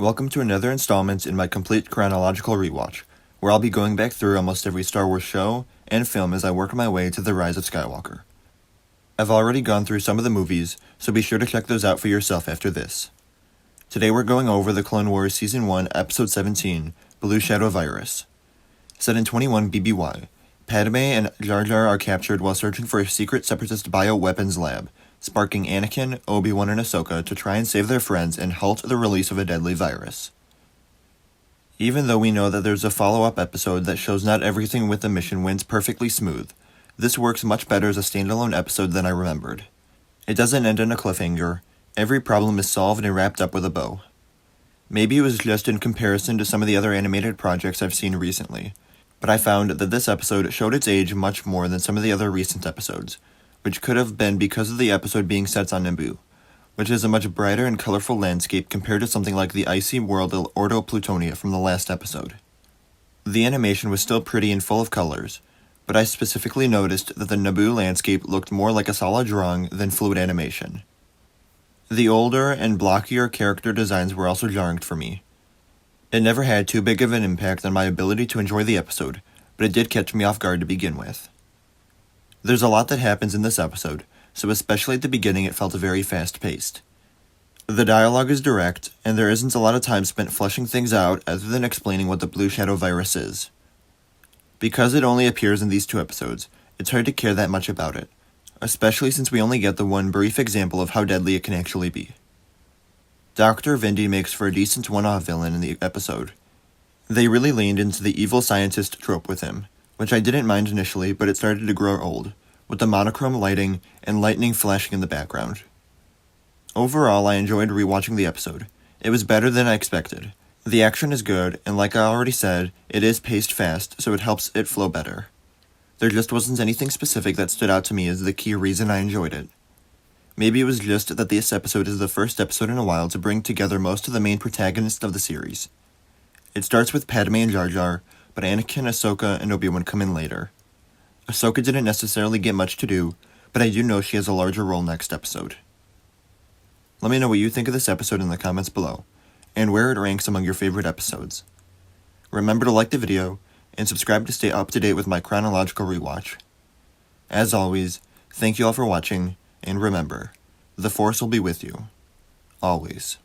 Welcome to another installment in my complete chronological rewatch, where I'll be going back through almost every Star Wars show and film as I work my way to the Rise of Skywalker. I've already gone through some of the movies, so be sure to check those out for yourself after this. Today we're going over the Clone Wars Season 1, Episode 17, Blue Shadow Virus. Set in 21 BBY, Padmé and Jar Jar are captured while searching for a secret Separatist bioweapons lab, sparking Anakin, Obi-Wan and Ahsoka to try and save their friends and halt the release of a deadly virus. Even though we know that there's a follow-up episode that shows not everything with the mission went perfectly smooth, this works much better as a standalone episode than I remembered. It doesn't end on a cliffhanger, every problem is solved and wrapped up with a bow. Maybe it was just in comparison to some of the other animated projects I've seen recently, but I found that this episode showed its age much more than some of the other recent episodes, which could have been because of the episode being set on Naboo, which is a much brighter and colorful landscape compared to something like the icy world of Ordo Plutonia from the last episode. The animation was still pretty and full of colors, but I specifically noticed that the Naboo landscape looked more like a solid drawing than fluid animation. The older and blockier character designs were also jarring for me. It never had too big of an impact on my ability to enjoy the episode, but it did catch me off guard to begin with. There's a lot that happens in this episode, so especially at the beginning it felt very fast-paced. The dialogue is direct, and there isn't a lot of time spent fleshing things out other than explaining what the Blue Shadow virus is. Because it only appears in these two episodes, it's hard to care that much about it, especially since we only get the one brief example of how deadly it can actually be. Dr. Vindy makes for a decent one-off villain in the episode. They really leaned into the evil scientist trope with him, which I didn't mind initially, but it started to grow old, with the monochrome lighting and lightning flashing in the background. Overall, I enjoyed rewatching the episode. It was better than I expected. The action is good, and like I already said, it is paced fast, so it helps it flow better. There just wasn't anything specific that stood out to me as the key reason I enjoyed it. Maybe it was just that this episode is the first episode in a while to bring together most of the main protagonists of the series. It starts with Padmé and Jar Jar, but Anakin, Ahsoka, and Obi-Wan come in later. Ahsoka didn't necessarily get much to do, but I do know she has a larger role next episode. Let me know what you think of this episode in the comments below, and where it ranks among your favorite episodes. Remember to like the video, and subscribe to stay up to date with my chronological rewatch. As always, thank you all for watching, and remember, the Force will be with you. Always.